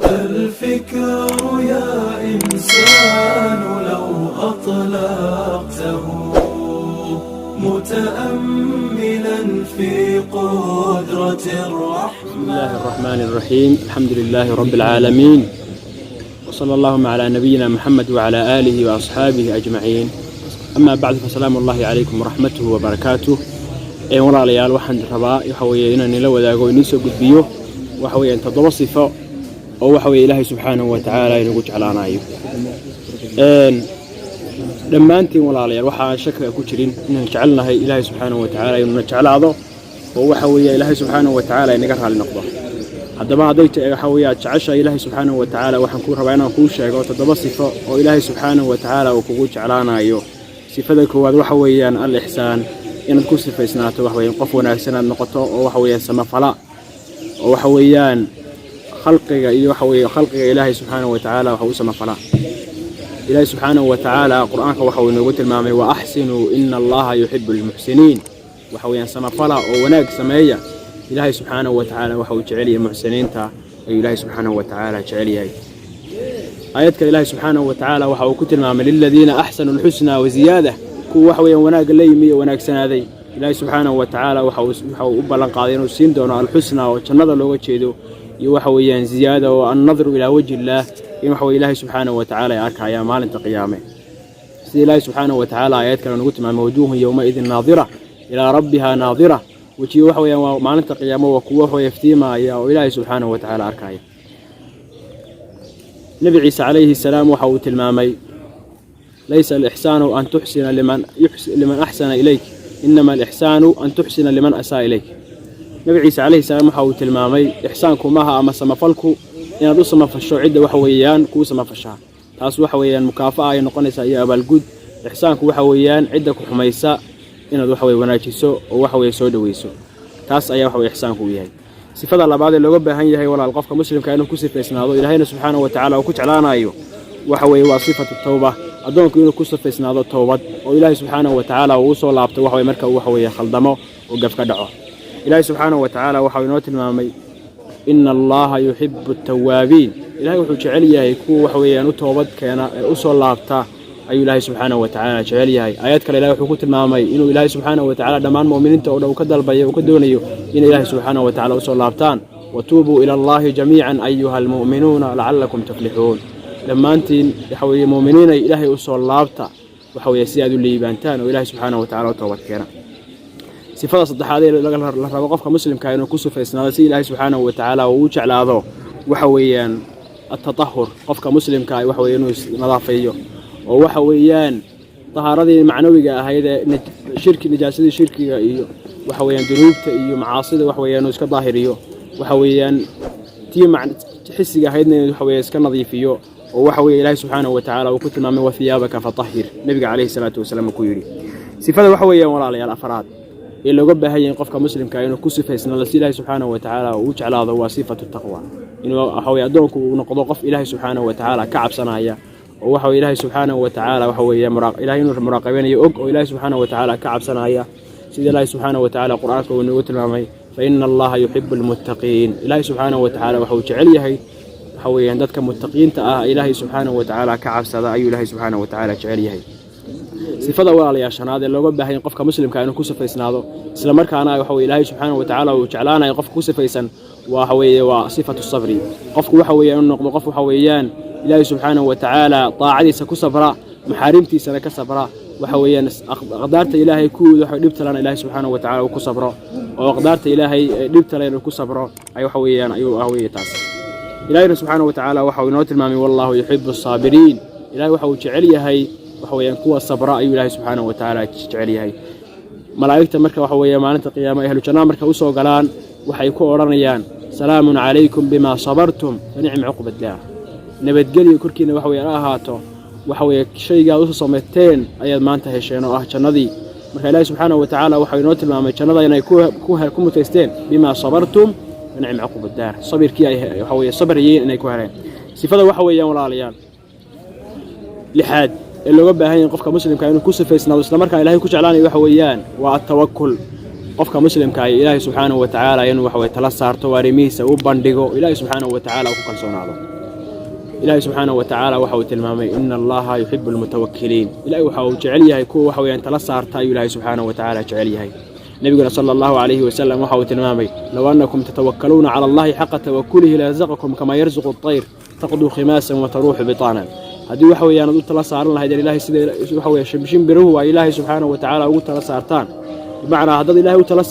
الفكر يا إنسان لو أطلقته متأملا في قدرة الرحمن. بسم الله الرحمن الرحيم. الحمد لله رب العالمين، وصلى اللهم على نبينا محمد وعلى آله وأصحابه أجمعين. أما بعد، فسلام الله عليكم ورحمته وبركاته. walaalyaal waxaan rabaa waxa weeye inaan ila wadaago inii soo gudbiyo waxa weeye toddoba sifo oo waxa weeye Ilaahay subhanahu wa ta'ala inagu jeclaanayo. dhammaantiin walaalyaal waxa shaka ku jirin inaan jecelnahay Ilaahay subhanahu wa ta'ala inuu jeclaado oo waxa weeye Ilaahay subhanahu wa ta'ala inaga raali noqdo. haddaba haday waxa weeye jecesha Ilaahay subhanahu wa ta'ala waxaan ku rabaa inaan ku sheego toddoba sifo oo Ilaahay subhanahu wa ta'ala uu kugu jeclaanayo. sifada koowaad waxa weeyaan al-ihsaan, inaad ku sifaysnaato wax weeyaan qof wanaagsan aad noqoto oo wax weeyaan samafala oo wax weeyaan khalqiga iyo wax weeyaan khalqiga Ilaahay subhanahu wa ta'ala waxa uu samafala. Ilaahay subhanahu wa ta'ala quraanka waxa uu inoogu tilmaamay wa ahsinu inna Allaha yuhibbul muhsinin, waxa weeyaan samafala oo wanaag sameeya. Ilaahay subhanahu wa ta'ala waxa uu jecel yahay muhsiniinta, ay Ilaahay subhanahu wa ta'ala jecel yahay. aayadka Ilaahay subhanahu wa ta'ala waxa uu ku tilmaamay lil ladina ahsanul husna wa ziyaada, kuwa wax weeyaan wanaag la yimiyo wanaagsanaaday. Ilaahay subhanahu wa ta'ala waxa uu u ballan qaaday inuu siin doono al-husna oo jannada looga jeedo, iyo waxa weeyaan ziyaada oo an-nadru ila wajhi Allah, in waxa weeye Ilaahay subhanahu wa ta'ala arkaya maalinta qiyaame. sida Ilaahay subhanahu wa ta'ala aayadkan ugu tilmaamay wujuhun yawma idin naadira ila rabbiha naadira, wajiyo waxa weeyaan maalinta qiyaamo waa kuwa wax iftiimaya oo Ilaahay subhanahu wa ta'ala arkaya. Nabi Ciisa alayhi salaam waxa uu tilmaamay ليس الإحسان أن تحسن لمن أحسن إليك، إنما الإحسان أن تحسن لمن أساء إليك. نبي عيسى عليه السلام حاول تلمامي إحسانكم معها أما سمفلكم إن أدو سمفشوا عدة وحويان كو سمفشها تاس وحويان مكافأة ينقنسا يا أبا الجود. إحسانكم وحويان عدة حميساء إن أدو حوي وناجسو وحوي سودويسو تاس أيا وحوي إحسانكم وياي. صفة الله بعد اللي قبها هي ولا القفك مسلم كأنه كسف إسناده إلهينا سبحانه وتعالى وكتعلانا أيوه وحوي وصفة التوبة adoonku inuu ku safaysnaado toobad oo Ilaahay subhanahu wa ta'ala uu soo laabto wax way marka wax way khaldamo oo gaf ka dhaco. Ilaahay subhanahu wa ta'ala waxa uu inoo tilmaamay inna Allaha yuhibbu at-tawwabin, Ilaahay wuxuu jecel yahay kuwa wax weeyaan u toobad keena u soo laabta ayuu Ilaahay subhanahu wa ta'ala jecel yahay. aayad kale Ilaahay wuxuu ku tilmaamay inuu Ilaahay subhanahu wa ta'ala dhamaan muuminiinta oo dhow ka dalbayo oo ka doonayo in Ilaahay subhanahu wa ta'ala u soo laabtaan. watuubu ila Allahi jamii'an ayyuhal mu'minuuna la'allakum tuflihun. dhammaantiin waxa weeye muuminiinay Ilaahay u soo laabta waxa weeye si aad u liibaantaan oo Ilaahay subhanahu wa ta'ala u toobad keena. sifada saddexaad ee laga rabo qofka muslimka inuu ku sifaysnaado si Ilaahay subhanahu wa ta'ala uu jeclaado waxa weeyaan at-tatahhur. qofka muslimka ay waxa weeye inuu nadaafeeyo oo waxa weeyaan tahaaradii macnawiga ahayd ee najaasadii shirkiga iyo waxa weeyaan dunuubta iyo macaasida waxa weeyaan iska daahiriyo, waxa weeyaan tii xisiga ahaydna waxa weeye iska nadiifiyo oo waxa weeye Ilaahay subhanahu wa ta'ala uu ku tilmaamay wa thiyaabaka fatahhir, nabiga alayhi salatu wasalaam ku yiri. sifada waxa weeyaan walaalayaal afraad ee looga baahan yahay qofka muslimka inuu ku sifaysnaado si Ilaahay subhanahu wa ta'ala uu jeclaado waa sifatu taqwa, inuu waxa weeye adoonku uu noqdo qof Ilaahay subhanahu wa ta'ala ka cabsanaya oo waxa weeye Ilaahay subhanahu wa ta'ala waxa weeye Ilaahay inuu muraaqabeeyo og oo Ilaahay subhanahu wa ta'ala ka cabsanaya sida Ilaahay subhanahu wa ta'ala quraanka uu nagu tilmaamay فإن الله يحب المتقين. إلهي سبحانه وتعالى وحو جعليه حويا ددك متقين تآه إلهي سبحانه وتعالى كعب سذا أي إلهي سبحانه وتعالى جعليه. صفة ولا يا شناد اللي قبها ينقفك مسلم كأنه كوسف يسناده إسلام مركانا وحو إلهي سبحانه وتعالى وجعلانا ينقف كوسف يسن وحوي وصفة الصبر قفك وحويا نقض قف حويان إلهي سبحانه وتعالى طاعتي سكسبرا محارمتي سنكسبرا وحويان قدرت إلهي كود وحدبت لنا إلهي سبحانه وتعالى وكسبرا وقدرت إلهي دبت لنا وكسبرا أي حويان أي هوية تاس. إلهي سبحانه وتعالى وحوي نوت المامي والله يحب الصابرين. إلهي وحوي جعليه هي وحويان قوة الصبراء أي إلهي سبحانه وتعالى جعليه هي. ملائكة مركة وحويان مالنت القيامة أهل الجنة مركة وسوا قلان وحيكون رنيان سلام عليكم بما صبرتم فنعم عقب الدار. نبت قلي كركينا وحويان آهاتو وحوي شيء قاعد وصمتين أيضا ما انتهى شيء أه جنذي مركا الله سبحانه وتعالى وحوي نوت المامي جنذي إنه يكون تيستين بما صبرتم ونعم عقب الدار. صبر كي وحوي صبريين إنه يكون هرين. صفة وحوي يوم العليان لحد اللي قبها هي قفك مسلم كأنه كوسف يسنا وسلام مركا إلهي كوش علاني وحويان والتوكل qofka muslimka ay ilaahay subxaanahu wa tacaala inuu waxa way tala saarto waarimihiisa u bandhigo ilaahay subxaanahu wa tacaala ku kalsoonaado ilaahay subxaanahu wa tacaala waxa uu tilmaamay inna allaha yuhibbu almutawakkiliin ilaahay waxa uu jecel yahay kuwa waxa weeyaan tala saarta ayuu ilaahay subxaanahu wa tacaala jecel yahay nabiguna sallallahu alayhi wa sallam waxa uu tilmaamay law annakum tatawakkaluuna cala allahi xaqa tawakkulihi larazaqakum kama yarzuqu at-tayr taqdu khimasan wa taruhu bitanan haddii waxa weeyaan u tala saaran lahayd ilaahay sida waxa weeyaan shimbiruhu waa ilaahay subxaanahu wa tacaala ugu tala saartaan bimacnaa haddaad ilaahay u tala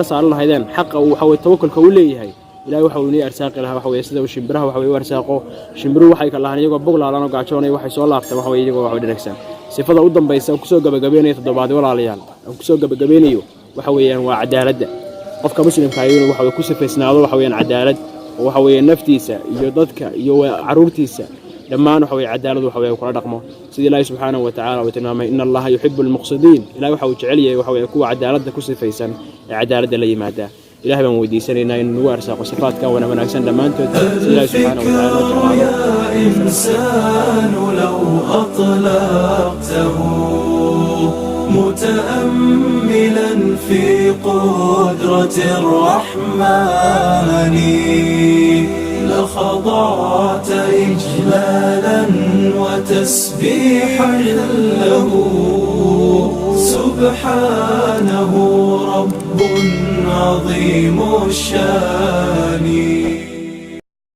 saaran lahaydeen xaqa uu waxa weeye tawakkalka u leeyahay ilaahay waxa uu leeyahay arsaaqi lahaa waxa weeye sida uu shimbiraha waxa weeye u arsaaqo shimbiruhu waxay ka lahaan iyagoo bog laalan oo gaajoonay waxay soo laabtaan waxa weeye iyagoo wax dhanagsan sifada u dambaysa oo kusoo gabagabeenayo toddobaad walaalayaal oo kusoo gabagabeenayo waxa weeyaan waa cadaaladda qofka muslimka ah inuu waxa weeye ku sifaysnaado waxa weeyaan cadaalad oo waxa weeye naftiisa iyo dadka iyo caruurtiisa dhammaan waxa weeye cadaalad waxa weeye kula dhaqmo sidii ilaahay subxaanahu wa tacaala uu tilmaamay inna allaha yuhibbu almuqsidiin ilaahay waxa uu jecel yahay waxa weeye kuwa cadaaladda ku sifaysan ee cadaaladda la yimaada ilaahay baan weydiisanaynaa inuu nagu arsaaqo sifaadka wanaagsan dhammaantood si ilaahay subxaanahu wa tacaala يا إنسان لو أطلقته متأملا في قدرة الرحمن لخضعت إجلالا وتسبيحا له سبحانه رب عظيم الشان